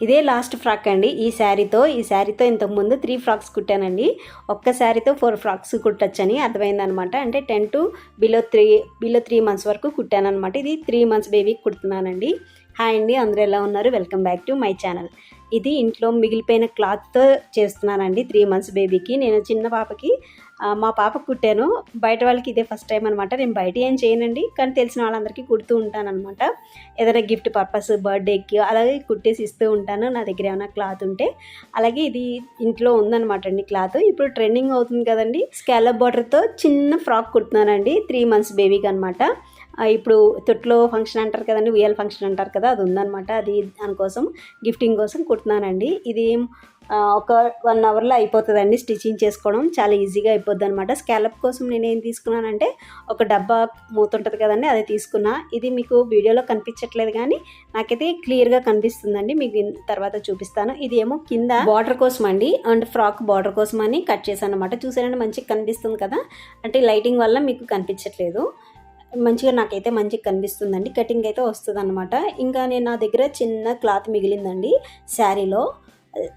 ఇదే last frock అండి. ఈ శారీతో ఇంతకుముందు 3 ఫ్రాక్స్ కుట్టానండి. ఒక్క శారీతో 4 ఫ్రాక్స్ కుట్టచ్చని అర్థమైందనమాట. అంటే 10 to బిలో 3 months వరకు కుట్టానమాట. ఇది 3 months బేబీకి కుడుతున్నానండి. హాయ్ అండి, అందరూ ఎలా ఉన్నారు? Welcome back to my channel. ఇది ఇంట్లో మిగిలిపోయిన క్లాత్తో చేస్తున్నానండి 3 months బేబీకి. నేను చిన్న పాపకి మా పాపకు కుట్టాను. బయట వాళ్ళకి ఇదే ఫస్ట్ టైం అనమాట. నేను బయట ఏం చేయనండి, కానీ తెలిసిన వాళ్ళందరికీ కుడుతూ ఉంటానన్నమాట. ఏదైనా గిఫ్ట్ పర్పస్, బర్త్డేకి అలాగే కుట్టేసి ఇస్తూ ఉంటాను నా దగ్గర ఏమైనా క్లాత్ ఉంటే. అలాగే ఇది ఇంట్లో ఉందన్నమాట అండి క్లాత్. ఇప్పుడు ట్రెండింగ్ అవుతుంది కదండి, స్కాలప్ బార్డర్తో చిన్న ఫ్రాక్ కుడుతున్నానండి 3 months బేబీకి అనమాట. ఇప్పుడు తొట్లో ఫంక్షన్ అంటారు కదండి, ఉయ్యాల ఫంక్షన్ అంటారు కదా, అది ఉందన్నమాట. అది దానికోసం గిఫ్టింగ్ కోసం కుడుతున్నానండి. ఇది ఒక 1 hourలో అయిపోతుందండి స్టిచ్చింగ్ చేసుకోవడం. చాలా ఈజీగా అయిపోద్ది అనమాట. స్కాలప్ కోసం నేను ఏం తీసుకున్నానంటే ఒక డబ్బా మూత ఉంటుంది కదండి, అది తీసుకున్నా. ఇది మీకు వీడియోలో కనిపించట్లేదు కానీ నాకైతే క్లియర్గా కనిపిస్తుందండి. మీకు తర్వాత చూపిస్తాను. ఇది ఏమో కింద బార్డర్ కోసం అండి, అండ్ ఫ్రాక్ బార్డర్ కోసం అని కట్ చేశాను అనమాట. చూసారండి, మంచిగా కనిపిస్తుంది కదా. అంటే లైటింగ్ వల్ల మీకు కనిపించట్లేదు, మంచిగా నాకైతే మంచిగా కనిపిస్తుందండి. కటింగ్ అయితే వస్తుంది అనమాట. ఇంకా నేను నా దగ్గర చిన్న క్లాత్ మిగిలిందండి శారీలో.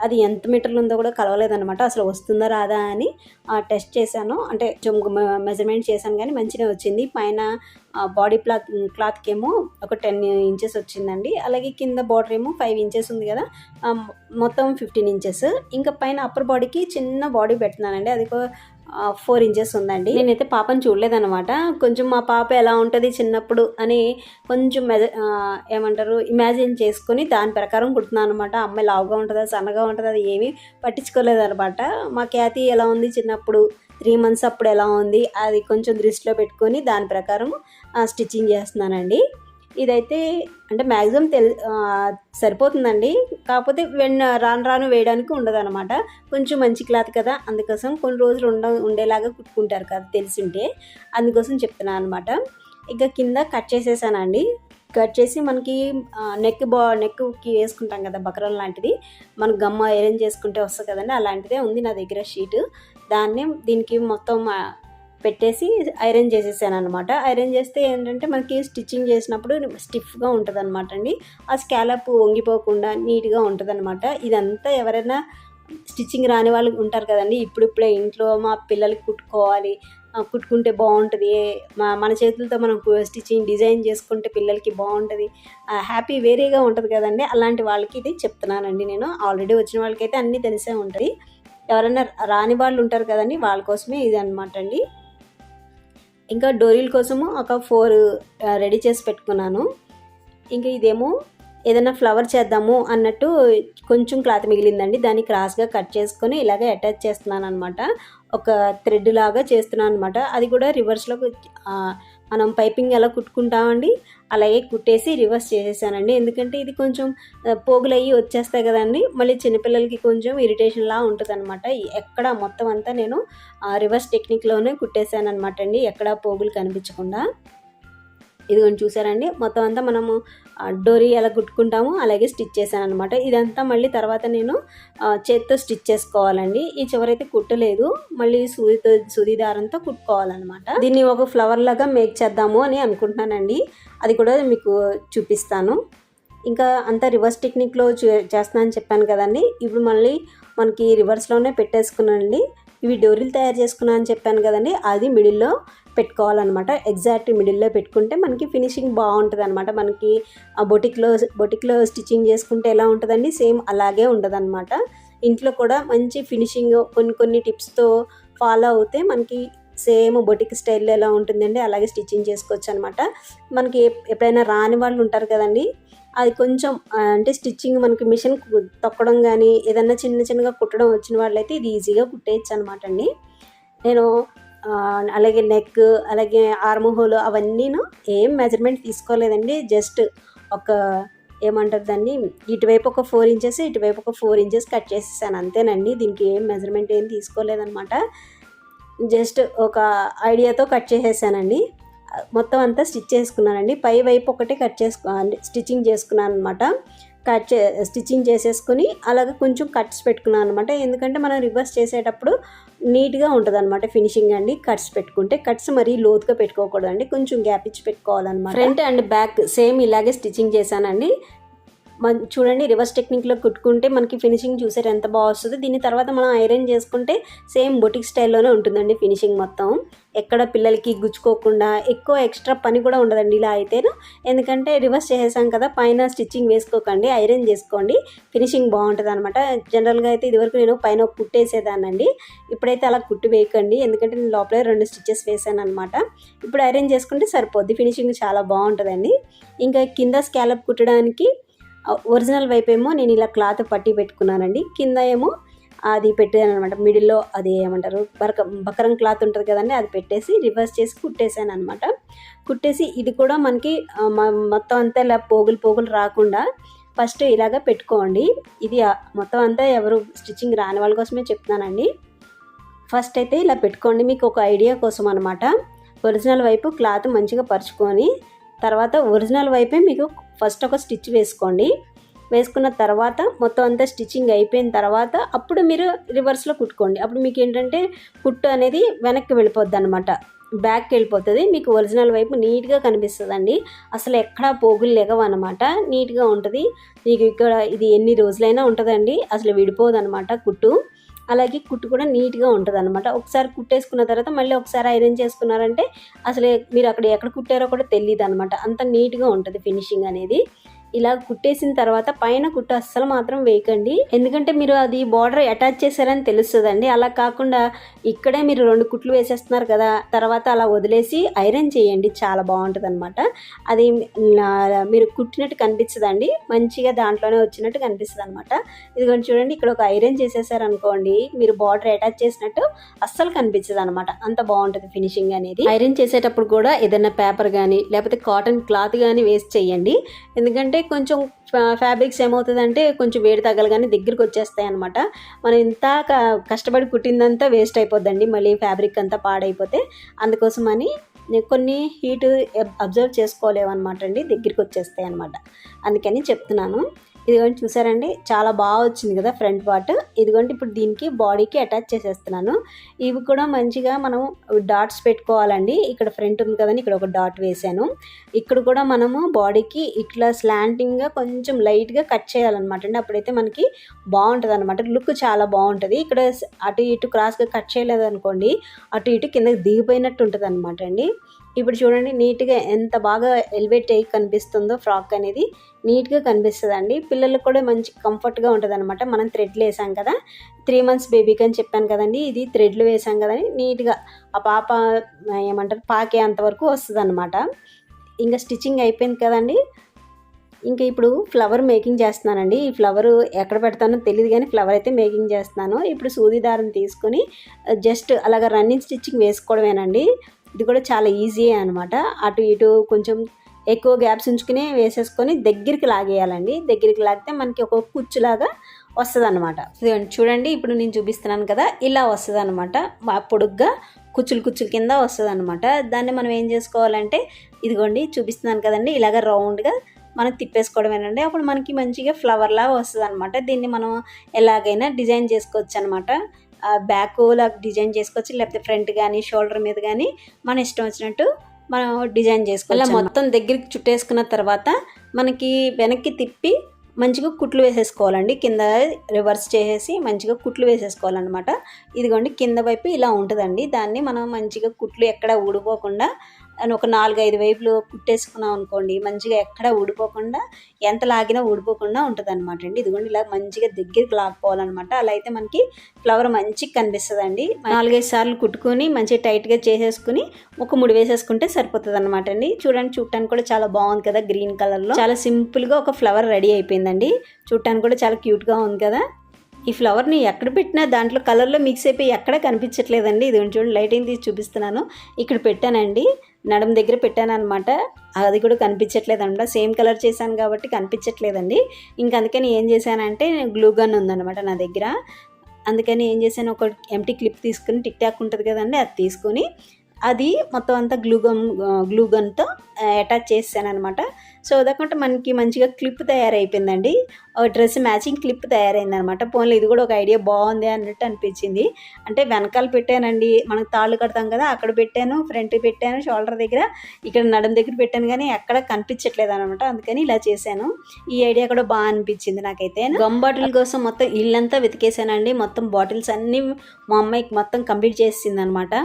అది ఎంత మీటర్లు ఉందో కూడా కలవలేదనమాట. అసలు వస్తుందా రాదా అని టెస్ట్ చేశాను. అంటే మెజర్మెంట్ చేశాను కానీ మంచిగా వచ్చింది. పైన బాడీ క్లాత్కి ఏమో ఒక 10 inches వచ్చిందండి. అలాగే కింద బార్డర్ ఏమో 5 inches ఉంది కదా, మొత్తం 15 inches. ఇంకా పైన అప్పర్ బాడీకి చిన్న బాడీ పెడుతున్నానండి, అది 4 inches ఉందండి. నేనైతే పాపను చూడలేదనమాట. కొంచెం మా పాప ఎలా ఉంటుంది చిన్నప్పుడు అని కొంచెం ఏమంటారు ఇమాజిన్ చేసుకొని దాని ప్రకారం కుడుతున్నాను అనమాట. అమ్మాయి లావుగా ఉంటుందా, సన్నగా ఉంటుందా, అది ఏమీ పట్టించుకోలేదనమాట. మా ఖ్యాతి ఎలా ఉంది చిన్నప్పుడు, 3 months అప్పుడు ఎలా ఉంది, అది కొంచెం దృష్టిలో పెట్టుకొని దాని ప్రకారం స్టిచ్చింగ్ చేస్తున్నానండి. ఇదైతే అంటే మ్యాక్సిమం సరిపోతుందండి. కాకపోతే రాను వేయడానికి ఉండదు అనమాట. కొంచెం మంచి క్లాత్ కదా, అందుకోసం కొన్ని రోజులు ఉండేలాగా కుట్టుకుంటారు కదా తెలిసింటే, అందుకోసం చెప్తున్నాను అనమాట. ఇంకా కింద కట్ చేసేసానండి. కట్ చేసి మనకి నెక్కి వేసుకుంటాం కదా బక్రం లాంటిది, మనకు గమ్మ అరేంజ్ చేసుకుంటే వస్తుంది కదండి, అలాంటిదే ఉంది నా దగ్గర షీట్. దీనికి మొత్తం పెట్టేసి ఐరన్ చేసేసాను అనమాట. ఐరన్ చేస్తే ఏంటంటే మనకి స్టిచ్చింగ్ చేసినప్పుడు స్టిఫ్గా ఉంటుంది అనమాట అండి. ఆ స్కాలప్ వంగిపోకుండా నీట్గా ఉంటుంది అనమాట. ఇదంతా ఎవరైనా స్టిచ్చింగ్ రాని వాళ్ళు ఉంటారు కదండి, ఇప్పుడిప్పుడే ఇంట్లో మా పిల్లలకి కుట్టుకుంటే బాగుంటుంది, మన చేతులతో మనం స్టిచ్చింగ్ డిజైన్ చేసుకుంటే పిల్లలకి బాగుంటుంది, హ్యాపీ వేరేగా ఉంటుంది కదండి. అలాంటి వాళ్ళకి ఇది చెప్తున్నానండి నేను. ఆల్రెడీ వచ్చిన వాళ్ళకైతే అన్నీ తెలిసే ఉంటుంది. ఎవరైనా రాని వాళ్ళు ఉంటారు కదండి, వాళ్ళ కోసమే ఇది అనమాట అండి. ఇంకా డోరీల కోసము ఒక 4 రెడీ చేసి పెట్టుకున్నాను. ఇంకా ఇదేమో ఏదైనా ఫ్లవర్ చేద్దాము అన్నట్టు కొంచెం క్లాత్ మిగిలిందండి, దాన్ని క్రాస్గా కట్ చేసుకొని ఇలాగే అటాచ్ చేస్తున్నాను అనమాట. ఒక థ్రెడ్ లాగా చేస్తున్నాను అనమాట. అది కూడా రివర్స్లో మనం పైపింగ్ ఎలా కుట్టుకుంటామండి అలాగే కుట్టేసి రివర్స్ చేసేసానండి. ఎందుకంటే ఇది కొంచెం పోగులు అయ్యి వచ్చేస్తాయి కదండి, మళ్ళీ చిన్నపిల్లలకి కొంచెం ఇరిటేషన్లా ఉంటుంది అనమాట. ఎక్కడ మొత్తం అంతా నేను రివర్స్ టెక్నిక్లోనే కుట్టేసాను అనమాట అండి, ఎక్కడ పోగులు కనిపించకుండా. ఇదిగోండి చూసారండి, మొత్తం అంతా మనము డోరీ ఎలా కుట్టుకుంటామో అలాగే స్టిచ్ చేశాను అనమాట. ఇదంతా మళ్ళీ తర్వాత నేను చేత్తో స్టిచ్ చేసుకోవాలండి. ఈ చివరైతే కుట్టలేదు, మళ్ళీ సూది దారంతో కుట్టుకోవాలన్నమాట. దీన్ని ఒక ఫ్లవర్ లాగా మేక్ చేద్దాము అని అనుకుంటున్నానండి, అది కూడా మీకు చూపిస్తాను. ఇంకా అంతా రివర్స్ టెక్నిక్లో చేస్తున్నానని చెప్పాను కదండి. ఇప్పుడు మళ్ళీ మనకి రివర్స్లోనే పెట్టేసుకున్నానండి. ఇవి డోరీలు తయారు చేసుకున్నాను అని చెప్పాను కదండి, అది మిడిల్లో పెట్టుకోవాలన్నమాట. ఎగ్జాక్ట్ మిడిల్లో పెట్టుకుంటే మనకి ఫినిషింగ్ బాగుంటుంది అనమాట. మనకి ఆ బొటిక్లో స్టిచ్చింగ్ చేసుకుంటే ఎలా ఉంటుందండి, సేమ్ అలాగే ఉంటుంది అనమాట. ఇంట్లో కూడా మంచి ఫినిషింగ్ కొన్ని టిప్స్తో ఫాలో అవుతే మనకి సేమ్ బొటిక్ స్టైల్లో ఎలా ఉంటుందండి అలాగే స్టిచ్చింగ్ చేసుకోవచ్చు అనమాట. మనకి ఎప్పుడైనా రాని వాళ్ళు ఉంటారు కదండి, అది కొంచెం అంటే స్టిచ్చింగ్ మనకి మిషన్ తొక్కడం కానీ ఏదన్నా చిన్నగా కుట్టడం వచ్చిన వాళ్ళైతే ఇది ఈజీగా కుట్టేయచ్చు అనమాట అండి. నేను అలాగే నెక్, అలాగే ఆర్మ్ హోల్ అవన్నీను ఏం మెజర్మెంట్ తీసుకోలేదండి. జస్ట్ ఒక ఏమంటారు దాన్ని, ఇటువైపు ఒక 4 inches ఇటువైపు ఒక 4 inches కట్ చేసేసాను అంతేనండి. దీనికి ఏం మెజర్మెంట్ ఏం తీసుకోలేదనమాట. జస్ట్ ఒక ఐడియాతో కట్ చేసేసానండి. మొత్తం అంతా స్టిచ్ చేసుకున్నానండి. పై వైపు ఒకటే స్టిచ్చింగ్ చేసుకున్నాను అనమాట. స్టిచ్చింగ్ చేసేసుకొని అలాగే కొంచెం కట్స్ పెట్టుకున్నాను అనమాట. ఎందుకంటే మనం రివర్స్ చేసేటప్పుడు నీట్గా ఉంటుంది అనమాట ఫినిషింగ్ అండి. కట్స్ పెట్టుకుంటే కట్స్ మరీ లోతుగా పెట్టుకోకూడదండి, కొంచెం గ్యాప్ ఇచ్చి పెట్టుకోవాలన్నమాట. ఫ్రంట్ అండ్ బ్యాక్ సేమ్ ఇలాగే స్టిచ్చింగ్ చేశానండి. చూడండి రివర్స్ టెక్నిక్లో కుట్టుకుంటే మనకి ఫినిషింగ్ చూసారు ఎంత బాగా వస్తుందో. దీని తర్వాత మనం ఐరన్ చేసుకుంటే సేమ్ బొటిక్ స్టైల్లోనే ఉంటుందండి ఫినిషింగ్ మొత్తం. ఎక్కడ పిల్లలకి గుచ్చుకోకుండా ఎక్కువ ఎక్స్ట్రా పని కూడా ఉండదండి ఇలా అయితేను. ఎందుకంటే రివర్స్ చేసేసాం కదా, పైన స్టిచ్చింగ్ వేసుకోకండి, ఐరన్ చేసుకోండి, ఫినిషింగ్ బాగుంటుంది అనమాట. జనరల్గా అయితే ఇదివరకు నేను పైన ఒక కుట్టేసేదానండి, ఇప్పుడైతే అలా కుట్టు వేయకండి, ఎందుకంటే నేను లోపలే 2 స్టిచ్చెస్ వేసాను అనమాట. ఇప్పుడు ఐరన్ చేసుకుంటే సరిపోద్ది, ఫినిషింగ్ చాలా బాగుంటుందండి. ఇంకా కింద స్కాలప్ కుట్టడానికి ఒరిజినల్ వైపు ఏమో నేను ఇలా క్లాత్ పట్టి పెట్టుకున్నానండి, కింద ఏమో అది పెట్టాను అనమాట. మిడిల్లో అది ఏమంటారు బకరం క్లాత్ ఉంటుంది కదండి, అది పెట్టేసి రివర్స్ చేసి కుట్టేసాను అనమాట. కుట్టేసి ఇది కూడా మనకి మొత్తం అంతా ఇలా పోగులు రాకుండా ఫస్ట్ ఇలాగ పెట్టుకోండి. ఇది మొత్తం అంతా ఎవరు స్టిచ్చింగ్ రాని వాళ్ళ కోసమే చెప్తున్నానండి. ఫస్ట్ అయితే ఇలా పెట్టుకోండి, మీకు ఒక ఐడియా కోసం అనమాట. ఒరిజినల్ వైపు క్లాత్ మంచిగా పరుచుకొని తర్వాత ఒరిజినల్ వైపే మీకు ఫస్ట్ ఒక స్టిచ్ వేసుకోండి. వేసుకున్న తర్వాత మొత్తం అంతా స్టిచ్చింగ్ అయిపోయిన తర్వాత అప్పుడు మీరు రివర్స్లో కుట్టుకోండి. అప్పుడు మీకు ఏంటంటే కుట్టు అనేది వెనక్కి వెళ్ళిపోద్ది అనమాట, బ్యాక్కి వెళ్ళిపోతుంది. మీకు ఒరిజినల్ వైపు నీట్గా కనిపిస్తుందండి, అసలు ఎక్కడా పోగులు లేవన్నమాట, నీట్గా ఉంటుంది. మీకు ఇక్కడ ఇది ఎన్ని రోజులైనా ఉంటుందండి, అసలు విడిపోదు అనమాట కుట్టు. అలాగే కుట్టు కూడా నీట్గా ఉంటుంది అనమాట. ఒకసారి కుట్టేసుకున్న తర్వాత మళ్ళీ ఒకసారి ఐరన్ చేసుకున్నారంటే అసలు మీరు ఎక్కడ కుట్టారో కూడా తెలియదు అనమాట, అంత నీట్గా ఉంటుంది ఫినిషింగ్ అనేది. ఇలా కుట్టేసిన తర్వాత పైన కుట్టు అస్సలు మాత్రం వేయకండి, ఎందుకంటే మీరు అది బార్డర్ అటాచ్ చేశారని తెలుస్తుందండి. అలా కాకుండా ఇక్కడే మీరు 2 కుట్లు వేసేస్తున్నారు కదా, తర్వాత అలా వదిలేసి ఐరన్ చేయండి, చాలా బాగుంటుంది అనమాట. అది మీరు కుట్టినట్టు కనిపించదండి, మంచిగా దాంట్లోనే వచ్చినట్టు కనిపిస్తుంది అనమాట. ఇదిగోండి చూడండి, ఇక్కడ ఒక ఐరన్ చేసేసారనుకోండి, మీరు బార్డర్ అటాచ్ చేసినట్టు అస్సలు కనిపించదు అనమాట, అంత బాగుంటుంది ఫినిషింగ్ అనేది. ఐరన్ చేసేటప్పుడు కూడా ఏదైనా పేపర్ కానీ లేకపోతే కాటన్ క్లాత్ కానీ వేస్ట్ చేయండి, ఎందుకంటే కొంచెం ఫ్యాబ్రిక్స్ ఏమవుతుందంటే కొంచెం వేడి తగలగానే దగ్గరికి వచ్చేస్తాయి అనమాట. మనం ఇంత కష్టపడి కుట్టిందంతా వేస్ట్ అయిపోద్దండి, మళ్ళీ ఫ్యాబ్రిక్ అంతా పాడైపోతే. అందుకోసమని కొన్ని హీట్ అబ్జర్వ్ చేసుకోలేమన్నమాట అండి, దగ్గరికి వచ్చేస్తాయి అనమాట, అందుకని చెప్తున్నాను. ఇదిగోండి చూసారండి, చాలా బాగా వచ్చింది కదా ఫ్రంట్ పార్ట్. ఇదిగోండి ఇప్పుడు దీనికి బాడీకి అటాచ్ చేసేస్తున్నాను. ఇవి కూడా మంచిగా మనం డాట్స్ పెట్టుకోవాలండి. ఇక్కడ ఫ్రంట్ ఉంది కదండి, ఇక్కడ ఒక డాట్ వేసాను. ఇక్కడ కూడా మనము బాడీకి ఇట్లా స్లాంటింగ్గా కొంచెం లైట్గా కట్ చేయాలన్నమాట అండి, అప్పుడైతే మనకి బాగుంటుంది అనమాట, లుక్ చాలా బాగుంటుంది. ఇక్కడ అటు ఇటు క్రాస్గా కట్ చేయలేదు అనుకోండి, అటు ఇటు కిందకి దిగిపోయినట్టు ఉంటుంది అనమాట అండి. ఇప్పుడు చూడండి నీట్గా ఎంత బాగా ఎలివేట్ అయ్యి కనిపిస్తుందో ఫ్రాక్ అనేది, నీట్గా కనిపిస్తుందండి. పిల్లలకు కూడా మంచి కంఫర్ట్గా ఉంటుంది అనమాట. మనం థ్రెడ్లు వేసాం కదా, 3 months బేబీకి అని చెప్పాను కదండి, ఇది థ్రెడ్లు వేసాం కదండి, నీట్గా ఆ పాప ఏమంటారు పాకే అంతవరకు వస్తుంది అనమాట. ఇంకా స్టిచ్చింగ్ అయిపోయింది కదండి, ఇంకా ఇప్పుడు ఫ్లవర్ మేకింగ్ చేస్తున్నానండి. ఈ ఫ్లవర్ ఎక్కడ పెడతానో తెలియదు కానీ ఫ్లవర్ అయితే మేకింగ్ చేస్తున్నాను. ఇప్పుడు సూది దారం తీసుకొని జస్ట్ అలాగ రన్నింగ్ స్టిచ్చింగ్ వేసుకోవడమేనండి. ఇది కూడా చాలా ఈజీ అనమాట. అటు ఇటు కొంచెం ఎక్కువ గ్యాప్స్ ఉంచుకుని వేసేసుకొని దగ్గరికి లాగేయాలండి. దగ్గరికి లాగితే మనకి ఒక కుచ్చులాగా వస్తుంది అనమాట. చూడండి ఇప్పుడు నేను చూపిస్తున్నాను కదా, ఇలా వస్తుంది అనమాట, పొడుగ్గా కుచ్చులు కింద వస్తుంది అనమాట. దాన్ని మనం ఏం చేసుకోవాలంటే ఇదిగోండి చూపిస్తున్నాను కదండి, ఇలాగ రౌండ్గా మనం తిప్పేసుకోవడమేనండి. అప్పుడు మనకి మంచిగా ఫ్లవర్ లాగా వస్తుంది అనమాట. దీన్ని మనం ఎలాగైనా డిజైన్ చేసుకోవచ్చు అనమాట. బ్యాక్ లాగా డిజైన్ చేసుకోవచ్చు, లేకపోతే ఫ్రంట్ కానీ షోల్డర్ మీద కానీ మన ఇష్టం వచ్చినట్టు మనం డిజైన్ చేసుకోవాలి. అలా మొత్తం దగ్గరికి చుట్టేసుకున్న తర్వాత మనకి వెనక్కి తిప్పి మంచిగా కుట్లు వేసేసుకోవాలండి. కింద రివర్స్ చేసేసి మంచిగా కుట్లు వేసేసుకోవాలన్నమాట. ఇదిగోండి కింద వైపు ఇలా ఉంటుందండి, దాన్ని మనం మంచిగా కుట్లు ఎక్కడ ఊడిపోకుండా ఒక 4-5 వైపులు కుట్టేసుకున్నాం అనుకోండి, మంచిగా ఎక్కడ ఊడిపోకుండా ఎంత లాగినా ఊడిపోకుండా ఉంటుంది అనమాట అండి. ఇదిగోండి ఇలా మంచిగా దగ్గరికి లాక్కోవాలన్నమాట. అలా అయితే మనకి ఫ్లవర్ మంచిగా కనిపిస్తుందండి. 4-5 సార్లు కుట్టుకొని మంచిగా టైట్గా చేసేసుకుని ఒక ముడి వేసేసుకుంటే సరిపోతుంది అనమాట అండి. చూడటానికి కూడా చాలా బాగుంది కదా, గ్రీన్ కలర్లో చాలా సింపుల్గా ఒక ఫ్లవర్ రెడీ అయిపోయిందండి. చూడటానికి కూడా చాలా క్యూట్గా ఉంది కదా. ఈ ఫ్లవర్ని ఎక్కడ పెట్టినా దాంట్లో కలర్లో మిక్స్ అయిపోయి ఎక్కడ కనిపించట్లేదండి. ఇది చూడండి లైటింగ్ తీసి చూపిస్తున్నాను, ఇక్కడ పెట్టానండి, నడుము దగ్గర పెట్టాను అనమాట, అది కూడా కనిపించట్లేదు అనమాట. సేమ్ కలర్ చేశాను కాబట్టి కనిపించట్లేదండి. ఇంకా అందుకని ఏం చేశానంటే గ్లూ గన్ ఉందన్నమాట నా దగ్గర, అందుకని ఏం చేశాను ఒక ఎంటీ క్లిప్ తీసుకుని టిక్ టాక్ ఉంటుంది కదండి, అది తీసుకొని అది మొత్తం అంతా గ్లూగన్తో అటాచ్ చేసాను అనమాట. సో అదొకటి మనకి మంచిగా క్లిప్ తయారైపోయిందండి. డ్రెస్ మ్యాచింగ్ క్లిప్ తయారైంది అనమాట. పోన్లే ఇది కూడా ఒక ఐడియా బాగుంది అన్నట్టు అనిపించింది. అంటే వెనకాల పెట్టానండి, మనకు తాళ్ళు కడతాం కదా అక్కడ పెట్టాను, ఫ్రంట్ పెట్టాను, షోల్డర్ దగ్గర, ఇక్కడ నడుం దగ్గర పెట్టాను, కానీ ఎక్కడ కనిపించట్లేదు అనమాట. అందుకని ఇలా చేశాను. ఈ ఐడియా కూడా బాగా అనిపించింది నాకైతే. గమ్ బాటిల్ కోసం మొత్తం ఇల్లంతా వెతికేసానండి. మొత్తం బాటిల్స్ అన్నీ మా అమ్మాయికి మొత్తం కంప్లీట్ చేసింది అనమాట.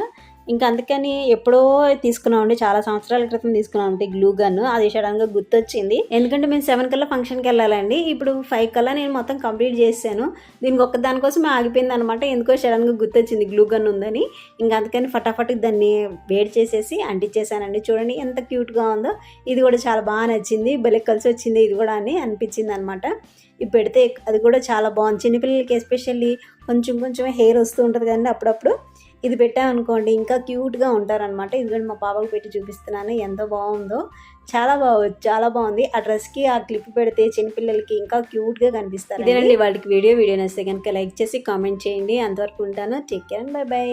ఇంకా అందుకని ఎప్పుడో తీసుకున్నామండి, చాలా సంవత్సరాల క్రితం తీసుకున్నామండి గ్లూ గన్. అది సడన్గా గుర్తొచ్చింది, ఎందుకంటే మేము 7 కల్లా ఫంక్షన్కి వెళ్ళాలండి. ఇప్పుడు 5 కల్లా నేను మొత్తం కంప్లీట్ చేశాను. దీనికి ఒక్క దానికోసం ఆగిపోయింది అనమాట. ఎందుకో సడన్గా గుర్తొచ్చింది గ్లూ గన్ ఉందని. ఇంకా అందుకని ఫటాఫట్ దాన్ని వేడి చేసేసి అంటించేసానండి. చూడండి ఎంత క్యూట్గా ఉందో. ఇది కూడా చాలా బాగా నచ్చింది, భలే కలిసి వచ్చింది ఇది కూడా అని అనిపించింది అనమాట. ఇది పెడితే అది కూడా చాలా బాగుంది. చిన్నపిల్లలకి ఎస్పెషల్లీ కొంచెం హెయిర్ వస్తూ ఉంటుంది కదండి, అప్పుడప్పుడు ఇది పెట్టామనుకోండి ఇంకా క్యూట్గా ఉంటారనమాట. ఇది కూడా మా పాపకు పెట్టి చూపిస్తున్నాను, ఎంతో బాగుందో. చాలా బాగుంది. ఆ డ్రెస్కి ఆ క్లిప్ పెడితే చిన్నపిల్లలకి ఇంకా క్యూట్గా కనిపిస్తారు. ఇదేనండి వాళ్ళకి వీడియో నచ్చితే కనుక లైక్ చేసి కామెంట్ చేయండి. అంతవరకు ఉంటాను. Take care and by.